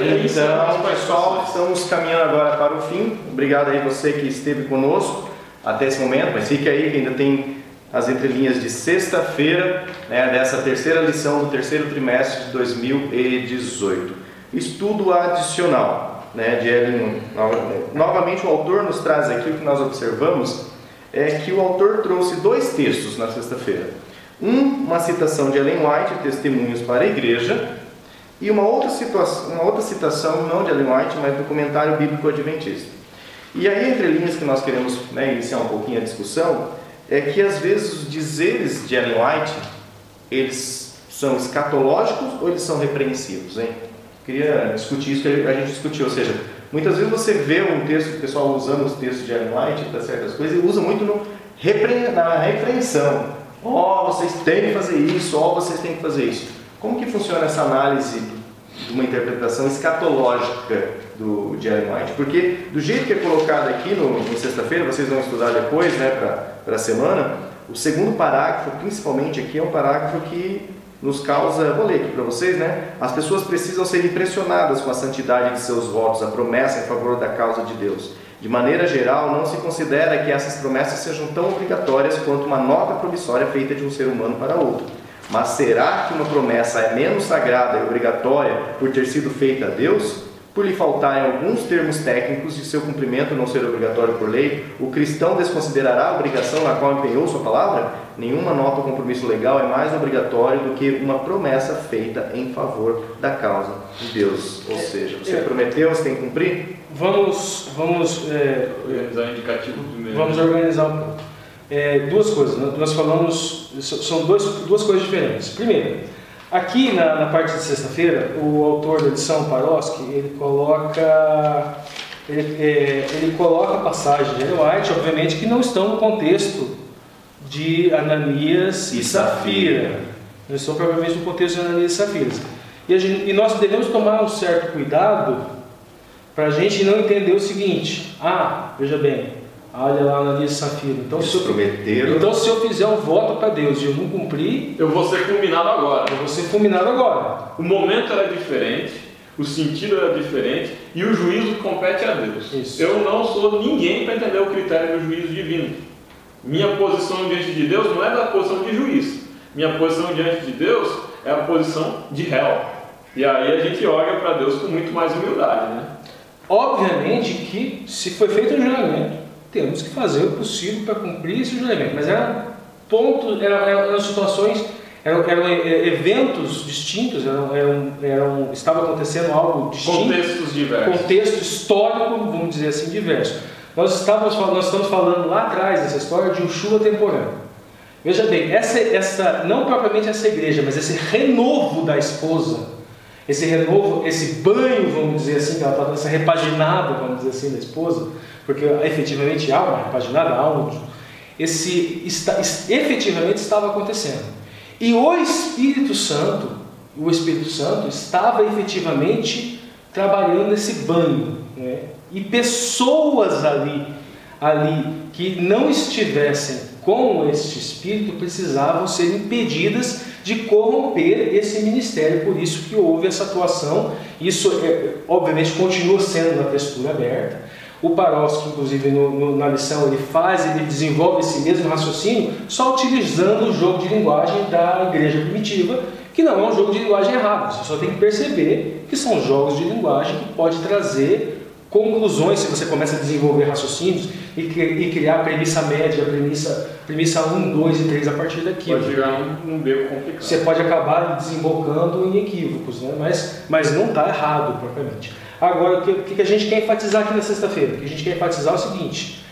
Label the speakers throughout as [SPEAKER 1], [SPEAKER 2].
[SPEAKER 1] Então, pessoal, estamos caminhando agora para o fim. Obrigado aí você que esteve conosco até esse momento, mas fique aí que ainda tem as entrelinhas de sexta-feira, né, dessa terceira lição do terceiro trimestre de 2018. Estudo adicional, né, de Ellen. Novamente o autor nos traz aqui, o que nós observamos é que o autor trouxe dois textos na sexta-feira. Uma citação de Ellen White, Testemunhos para a Igreja, e uma outra citação, não de Ellen White, mas do Comentário Bíblico Adventista. E aí, entre linhas que nós queremos, né, iniciar um pouquinho a discussão, é que às vezes os dizeres de Ellen White, eles são escatológicos ou eles são repreensivos, hein? Queria discutir isso que a gente discutiu, ou seja, muitas vezes você vê um texto, o pessoal usando os textos de Ellen White para certas coisas, e usa muito na repreensão. Vocês têm que fazer isso, vocês têm que fazer isso. Como que funciona essa análise de uma interpretação escatológica de Ellen White? Porque do jeito que é colocado aqui no sexta-feira, vocês vão estudar depois, né, para a semana, o segundo parágrafo, principalmente aqui, é um parágrafo que nos causa, vou ler aqui para vocês, né? As pessoas precisam ser impressionadas com a santidade de seus votos, a promessa em favor da causa de Deus. De maneira geral, não se considera que essas promessas sejam tão obrigatórias quanto uma nota promissória feita de um ser humano para outro. Mas será que uma promessa é menos sagrada e obrigatória por ter sido feita a Deus? Por lhe faltarem alguns termos técnicos de seu cumprimento não ser obrigatório por lei, o cristão desconsiderará a obrigação na qual empenhou sua palavra? Nenhuma nota ou compromisso legal é mais obrigatório do que uma promessa feita em favor da causa de Deus. Ou seja, você prometeu, você tem que cumprir?
[SPEAKER 2] Vamos
[SPEAKER 3] organizar indicativo primeiro.
[SPEAKER 2] Vamos organizar um pouco. Duas coisas, nós falamos, são duas coisas diferentes. Primeiro, aqui na parte de sexta-feira, o autor da edição, Paroski, ele coloca a passagem de Ellen White, obviamente, que não estão no contexto de Ananias e Safira. Não estão provavelmente no contexto de Ananias e Safira. E nós devemos tomar um certo cuidado para a gente não entender o seguinte: veja bem, olha lá Ananias e Safira. Então, se eu fizer um voto para Deus e eu não cumprir,
[SPEAKER 3] eu vou ser fulminado agora.
[SPEAKER 2] O
[SPEAKER 3] momento era diferente, o sentido era diferente e o juízo compete a Deus.
[SPEAKER 2] Isso.
[SPEAKER 3] Eu não sou ninguém para entender o critério do juízo divino. Minha posição diante de Deus não é da posição de juiz. Minha posição diante de Deus é a posição de réu. E aí a gente olha para Deus com muito mais humildade, né?
[SPEAKER 2] Obviamente que, se foi feito um julgamento, temos que fazer o possível para cumprir esse julgamento. Mas eram situações, eram eventos distintos, estava acontecendo algo distinto.
[SPEAKER 3] Contextos diversos.
[SPEAKER 2] Contexto histórico, vamos dizer assim, diverso. Nós estamos falando lá atrás dessa história de um chuva temporâneo. Veja bem, não propriamente essa igreja, mas esse renovo da esposa, esse banho, vamos dizer assim, que ela está dando, essa repaginada, vamos dizer assim, da esposa, porque efetivamente há uma repaginada, efetivamente estava acontecendo. E o Espírito Santo estava efetivamente trabalhando nesse banho, né? E pessoas ali que não estivessem com este Espírito precisavam ser impedidas de corromper esse ministério. Por isso que houve essa atuação. Isso obviamente continua sendo na textura aberta. O Paroski, inclusive na lição, ele desenvolve esse mesmo raciocínio, só utilizando o jogo de linguagem da igreja primitiva, que não é um jogo de linguagem errado. Você só tem que perceber que são jogos de linguagem que pode trazer conclusões se você começa a desenvolver raciocínios e criar a premissa média, a premissa 1, 2 e 3 a partir daquilo.
[SPEAKER 3] Pode chegar num beco complicado.
[SPEAKER 2] Você pode acabar desembocando em equívocos, né? Mas não está errado propriamente. Agora, o que a gente quer enfatizar aqui na sexta-feira? O que a gente quer enfatizar é o seguinte: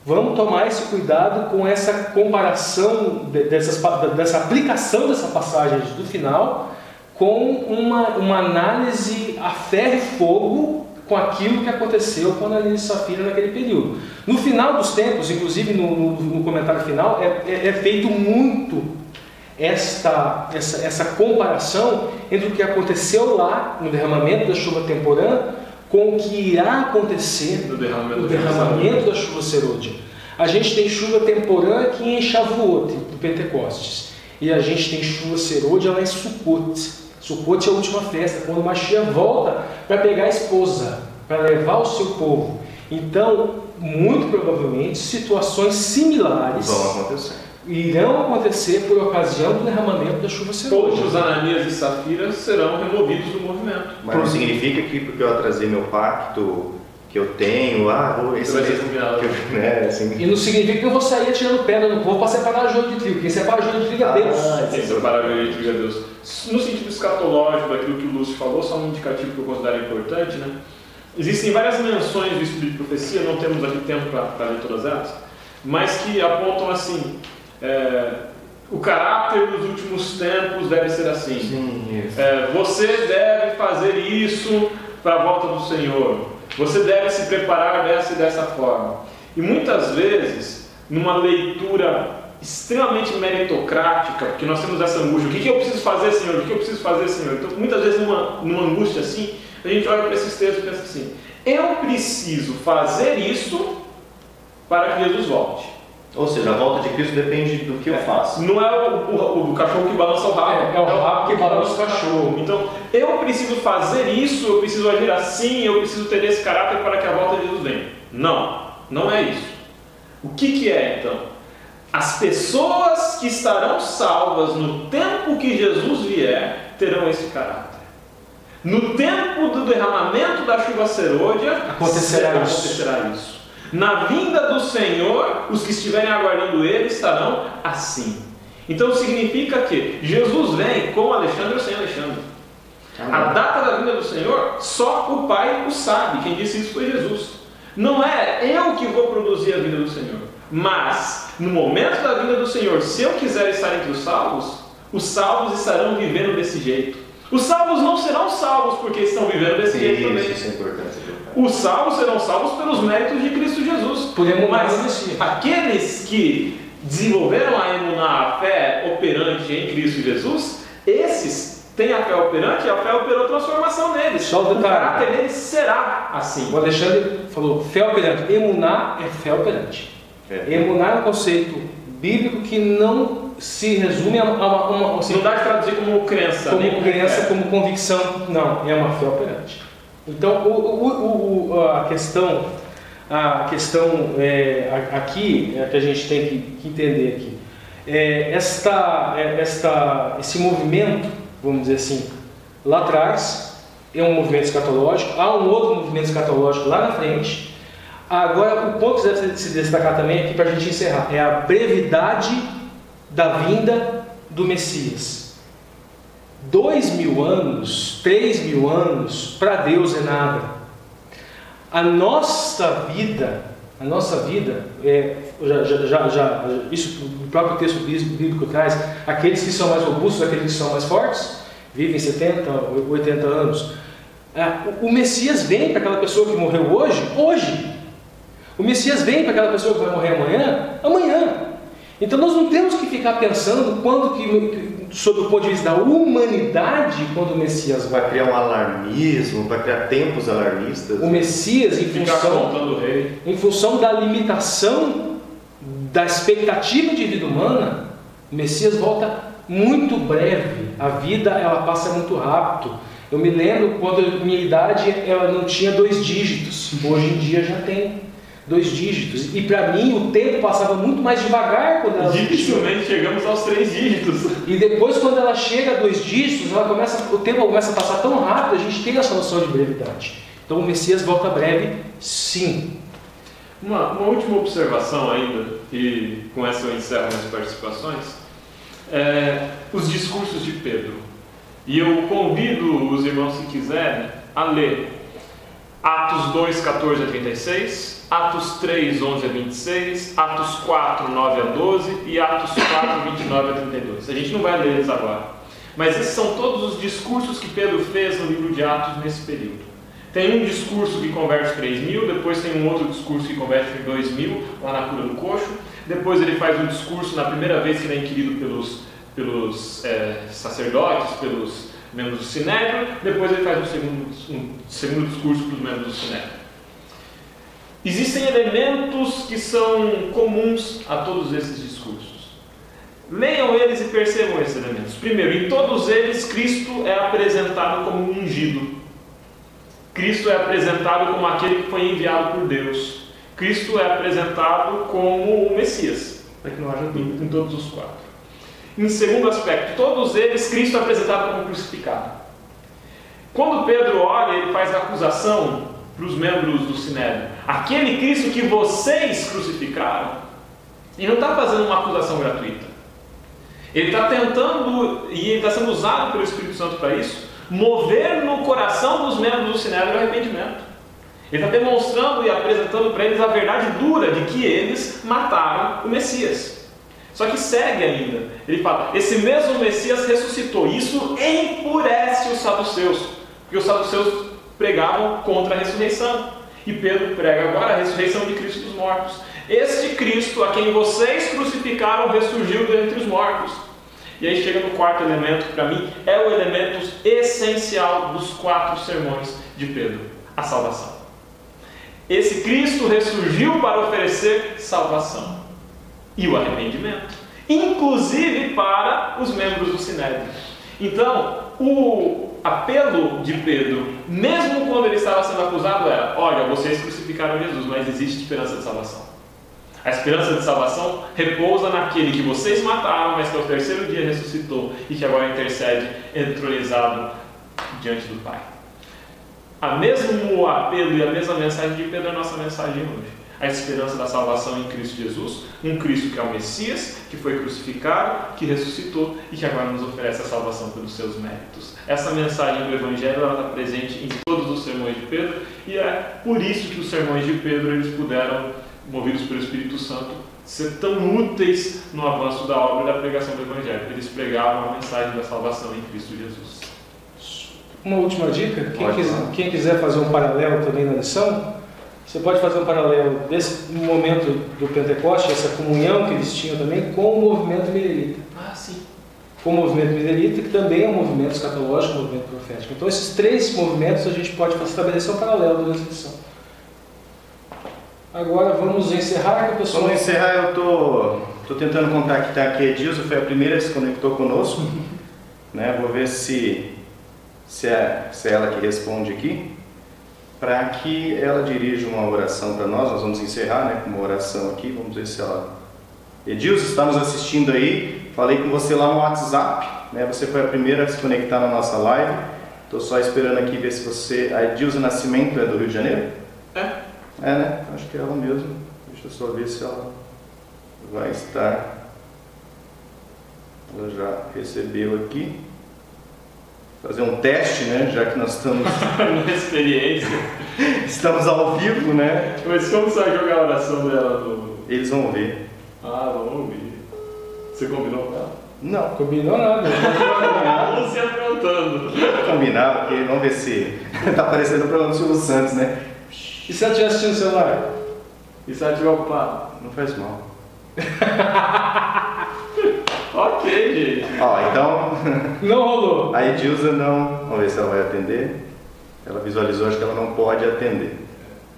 [SPEAKER 2] vamos tomar esse cuidado com essa comparação, dessa aplicação dessa passagem do final, com uma análise a ferro e fogo com aquilo que aconteceu com Ananias e Safira naquele período. No final dos tempos, inclusive no comentário final, é feito muito essa comparação entre o que aconteceu lá no derramamento da chuva temporã com o que irá acontecer no derramamento da chuva serôdia. A gente tem chuva temporã aqui em Shavuot, do Pentecostes, e a gente tem chuva serôdia lá em Sukkot. Sukkot é a última festa, quando o Mashiach volta para pegar a esposa, para levar o seu povo. Então, muito provavelmente, situações similares irão acontecer por ocasião do derramamento da chuva serôdia.
[SPEAKER 3] Todos os Ananias e Safiras serão removidos do movimento.
[SPEAKER 1] Mas não significa que porque eu atrasei meu pacto, que eu tenho, esse assim.
[SPEAKER 2] E não significa que eu vou sair atirando pedra no povo para separar joio de trigo. Quem separa joio de trigo é Deus.
[SPEAKER 3] Quem separa joio de trigo é Deus. No sentido escatológico, daquilo que o Lúcio falou, só um indicativo que eu considero importante, né? Existem várias menções do Espírito de Profecia, não temos aqui tempo para ler todas elas, mas que apontam assim, o caráter dos últimos tempos deve ser assim.
[SPEAKER 1] Sim,
[SPEAKER 3] você deve fazer isso para a volta do Senhor. Você deve se preparar dessa e dessa forma. E muitas vezes, numa leitura extremamente meritocrática, porque nós temos essa angústia, o que eu preciso fazer, Senhor? O que eu preciso fazer, Senhor? Então, muitas vezes, numa angústia assim, a gente olha para esses textos e pensa assim, eu preciso fazer isso para que Jesus volte.
[SPEAKER 1] Ou seja, a volta de Cristo depende do que eu faço.
[SPEAKER 3] Não é o cachorro que balança o rabo.
[SPEAKER 2] É o rabo que balança o cachorro.
[SPEAKER 3] Então, eu preciso fazer isso, eu preciso agir assim, eu preciso ter esse caráter para que a volta de Jesus venha. Não é isso. O que é então? As pessoas que estarão salvas no tempo que Jesus vier, terão esse caráter. No tempo do derramamento da chuva serôdia, acontecerá isso. Na vinda do Senhor, os que estiverem aguardando Ele estarão assim. Então significa que Jesus vem com Alexandre ou sem Alexandre. A data da vinda do Senhor, só o Pai o sabe. Quem disse isso foi Jesus. Não é eu que vou produzir a vinda do Senhor. Mas, no momento da vinda do Senhor, se eu quiser estar entre os salvos estarão vivendo desse jeito. Os salvos não serão salvos porque estão vivendo desse jeito também.
[SPEAKER 1] Isso é importante.
[SPEAKER 3] Os salvos serão salvos pelos méritos de Cristo Jesus. Mas aqueles que desenvolveram a emuná, a fé operante em Cristo Jesus, esses têm a fé operante e a fé operou transformação neles. O caráter deles será assim.
[SPEAKER 2] O Alexandre falou, fé operante. Emuná é fé operante. Emuná é um conceito bíblico que não se resume a uma assim,
[SPEAKER 3] não dá de traduzir como crença.
[SPEAKER 2] Como crença, como convicção. Não, é uma fé operante. Então, a questão aqui, que a gente tem que entender aqui, esse movimento, vamos dizer assim, lá atrás, é um movimento escatológico, há um outro movimento escatológico lá na frente. Agora, o ponto que deve se destacar também aqui, para a gente encerrar, é a brevidade da vinda do Messias. 2.000 anos, 3.000 anos, para Deus é nada. A nossa vida, isso o próprio texto bíblico traz, aqueles que são mais robustos, aqueles que são mais fortes, vivem 70, 80 anos. O Messias vem para aquela pessoa que morreu hoje. O Messias vem para aquela pessoa que vai morrer amanhã. Então nós não temos que ficar pensando sobre o ponto de vista da humanidade, quando o Messias vai
[SPEAKER 1] criar um alarmismo, vai criar tempos alarmistas.
[SPEAKER 2] O Messias, em função da limitação da expectativa de vida humana, o Messias volta muito breve. A vida ela passa muito rápido. Eu me lembro quando minha idade ela não tinha 2 dígitos. Hoje em dia já tem 2 dígitos. E para mim o tempo passava muito mais devagar quando ela
[SPEAKER 3] dificilmente chegamos aos 3 dígitos.
[SPEAKER 2] E depois, quando ela chega a 2 dígitos, o tempo começa a passar tão rápido, a gente tem essa noção de brevidade. Então o Messias volta breve, sim.
[SPEAKER 3] Uma última observação ainda, e com essa eu encerro minhas participações, os discursos de Pedro. E eu convido os irmãos, se quiserem, a ler Atos 2, 14 a 36, Atos 3, 11 a 26, Atos 4, 9 a 12 e Atos 4, 29 a 32. A gente não vai ler eles agora. Mas esses são todos os discursos que Pedro fez no livro de Atos nesse período. Tem um discurso que converte 3.000, depois tem um outro discurso que converte 2.000, lá na cura do coxo. Depois ele faz um discurso na primeira vez que ele é inquirido pelos sacerdotes, pelos membros do Sinédrio. Depois ele faz um segundo discurso para os membros do Sinédrio. Existem elementos que são comuns a todos esses discursos. Leiam eles e percebam esses elementos. Primeiro, em todos eles, Cristo é apresentado como um ungido. Cristo é apresentado como aquele que foi enviado por Deus. Cristo é apresentado como o Messias. Para que não haja dúvida em todos os quatro. Em segundo aspecto, todos eles, Cristo é apresentado como crucificado. Quando Pedro olha, ele faz a acusação para os membros do Sinédrio. Aquele Cristo que vocês crucificaram, ele não está fazendo uma acusação gratuita. Ele está tentando, e ele está sendo usado pelo Espírito Santo para isso, mover no coração dos membros do Sinédrio o arrependimento. Ele está demonstrando e apresentando para eles a verdade dura de que eles mataram o Messias. Só que segue ainda. Ele fala, esse mesmo Messias ressuscitou. Isso empurece os saduceus, porque os saduceus pregavam contra a ressurreição. E Pedro prega agora a ressurreição de Cristo dos mortos. Este Cristo, a quem vocês crucificaram, ressurgiu dentre os mortos. E aí chega no quarto elemento, que para mim é o elemento essencial dos 4 sermões de Pedro: a salvação. Esse Cristo ressurgiu para oferecer salvação e o arrependimento, inclusive para os membros do Sinédrio. Então, o apelo de Pedro, mesmo quando ele estava sendo acusado, era: olha, vocês crucificaram Jesus, mas existe esperança de salvação. A esperança de salvação repousa naquele que vocês mataram, mas que ao terceiro dia ressuscitou e que agora intercede entronizado diante do Pai. O mesmo apelo e a mesma mensagem de Pedro é a nossa mensagem hoje. A esperança da salvação em Cristo Jesus, um Cristo que é o Messias, que foi crucificado, que ressuscitou e que agora nos oferece a salvação pelos seus méritos. Essa mensagem do Evangelho ela está presente em todos os sermões de Pedro, e é por isso que os sermões de Pedro eles puderam, movidos pelo Espírito Santo, ser tão úteis no avanço da obra e da pregação do Evangelho. Eles pregavam a mensagem da salvação em Cristo Jesus.
[SPEAKER 2] Uma última dica, quem quiser fazer um paralelo também na lição, você pode fazer um paralelo desse momento do Pentecoste, essa comunhão que eles tinham também, com o movimento milerita.
[SPEAKER 3] Ah, sim.
[SPEAKER 2] Com o movimento milerita, que também é um movimento escatológico, um movimento profético. Então, esses 3 movimentos a gente pode estabelecer um paralelo durante a lição. Agora vamos encerrar, pessoal.
[SPEAKER 1] Vamos encerrar, eu estou tentando contactar aqui a Edilza, foi a primeira que se conectou conosco. Né? Vou ver se é ela que responde aqui, para que ela dirija uma oração para nós. Nós vamos encerrar, né, com uma oração aqui. Vamos ver se ela... Edilza, está nos assistindo aí? Falei com você lá no WhatsApp, né? Você foi a primeira a se conectar na nossa live. Estou só esperando aqui ver se você... A Edilza Nascimento é do Rio de Janeiro? É, né? Acho que é ela mesmo. Deixa eu só ver se ela vai estar. Ela já recebeu aqui. Fazer um teste, né? Já que nós estamos
[SPEAKER 3] na experiência.
[SPEAKER 1] Estamos ao vivo, né?
[SPEAKER 3] Mas como você vai jogar a oração dela no...
[SPEAKER 1] Eles vão ver.
[SPEAKER 3] Ah, vamos ouvir. Você combinou com ela?
[SPEAKER 2] Não, combinou nada.
[SPEAKER 3] Você aprontando.
[SPEAKER 1] Combinar, porque vamos ver se tá aparecendo o programa do Silvio Santos, né?
[SPEAKER 2] E se ela estiver assistindo o celular?
[SPEAKER 3] E se ela estiver ocupada?
[SPEAKER 1] Não faz mal.
[SPEAKER 3] Ok, gente.
[SPEAKER 1] Ó, então...
[SPEAKER 2] Não rolou.
[SPEAKER 1] A Edilza não... Vamos ver se ela vai atender. Ela visualizou, acho que ela não pode atender.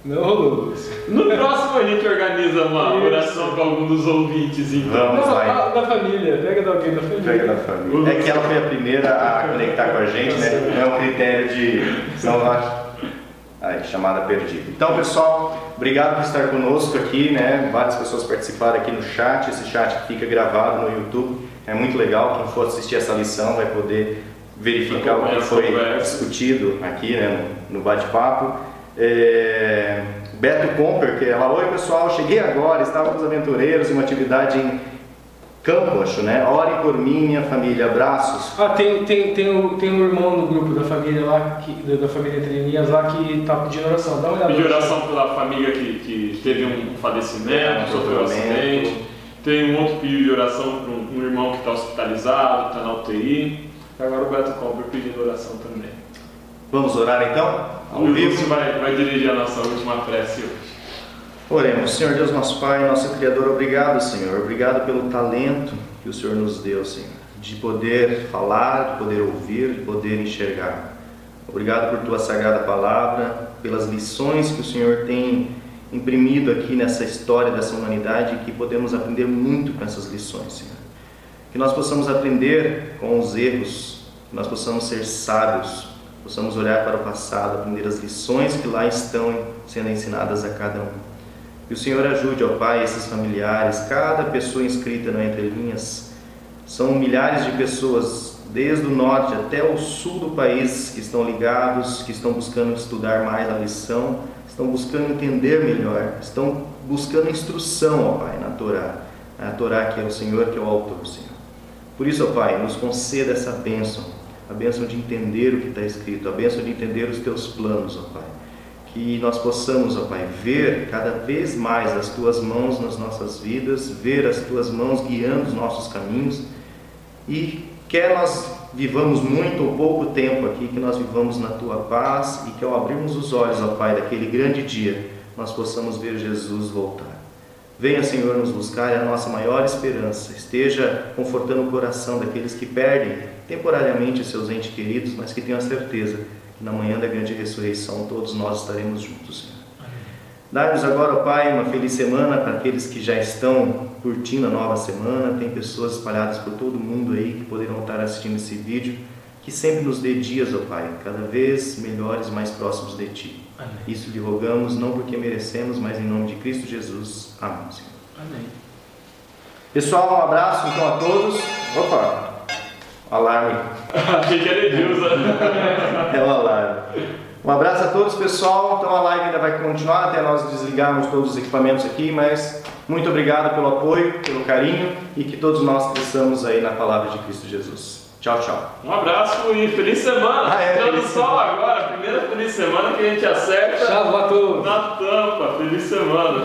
[SPEAKER 2] Não rolou.
[SPEAKER 3] No próximo a gente organiza uma oração com algum dos ouvintes, então.
[SPEAKER 1] Vamos lá.
[SPEAKER 2] Da família. Pega de alguém da família.
[SPEAKER 1] Pega da família. É que ela foi a primeira a conectar com a gente, né? Não é um critério de... São aí, chamada perdida. Então, pessoal, obrigado por estar conosco aqui, né? Várias pessoas participaram aqui no chat. Esse chat fica gravado no YouTube. É muito legal. Quem for assistir essa lição vai poder verificar o que foi discutido aqui, né? No bate-papo. Beto Comper, que ela: oi pessoal, cheguei agora, estava com os aventureiros em uma atividade em Campo, acho, né? Orem por mim, minha família, abraços.
[SPEAKER 2] Ah, tem um irmão no grupo da família lá, da família Entre Linhas lá, que está pedindo oração. Dá uma olhada.
[SPEAKER 3] Pedir oração pela família que teve um falecimento, sofreu um acidente. Tem um outro pedido de oração para um irmão que está hospitalizado, está na UTI. E agora o Beto Comper pedindo oração também.
[SPEAKER 1] Vamos orar então?
[SPEAKER 3] O Lúcio vai dirigir a nossa última prece hoje.
[SPEAKER 1] Oremos. Senhor Deus, nosso Pai, nosso Criador, obrigado, Senhor. Obrigado pelo talento que o Senhor nos deu, Senhor, de poder falar, de poder ouvir, de poder enxergar. Obrigado por Tua Sagrada Palavra, pelas lições que o Senhor tem imprimido aqui nessa história dessa humanidade, e que podemos aprender muito com essas lições, Senhor. que nós possamos aprender com os erros, que nós possamos ser sábios, possamos olhar para o passado, aprender as lições que lá estão sendo ensinadas a cada um. Que o Senhor ajude, ó Pai, esses familiares, cada pessoa inscrita no Entre Linhas. São milhares de pessoas, desde o norte até o sul do país, que estão ligados, que estão buscando estudar mais a lição, estão buscando entender melhor, estão buscando instrução, ó Pai, na Torá. A Torá que é o Senhor, que é o autor, Senhor. Por isso, ó Pai, nos conceda essa bênção, a bênção de entender o que está escrito, a bênção de entender os Teus planos, ó Pai. Que nós possamos, ó Pai, ver cada vez mais as Tuas mãos nas nossas vidas, ver as Tuas mãos guiando os nossos caminhos, e quer nós vivamos muito ou pouco tempo aqui, que nós vivamos na Tua paz, e que ao abrirmos os olhos, ó Pai, daquele grande dia, nós possamos ver Jesus voltar. Venha, Senhor, nos buscar, é a nossa maior esperança. Esteja confortando o coração daqueles que perdem temporariamente seus entes queridos, mas que tenham a certeza que na manhã da grande ressurreição todos nós estaremos juntos, Senhor. Dá-nos agora, ó Pai, uma feliz semana para aqueles que já estão curtindo a nova semana. Tem pessoas espalhadas por todo mundo aí que poderão estar assistindo esse vídeo. Que sempre nos dê dias, ó Pai, cada vez melhores, mais próximos de Ti. Amém. Isso lhe rogamos, não porque merecemos, mas em nome de Cristo Jesus. Amém, Senhor.
[SPEAKER 2] Amém.
[SPEAKER 1] Pessoal, um abraço então a todos. Opa, alarme.
[SPEAKER 3] Achei que era Edilza.
[SPEAKER 1] É o alarme. Um abraço a todos, pessoal. Então a live ainda vai continuar até nós desligarmos todos os equipamentos aqui, mas muito obrigado pelo apoio, pelo carinho, e que todos nós cresçamos aí na palavra de Cristo Jesus. Tchau, tchau.
[SPEAKER 3] Um abraço e feliz semana. Dando sol agora, primeira feliz semana que a gente acerta.
[SPEAKER 2] Tchau a todos.
[SPEAKER 3] Na tampa. Feliz semana.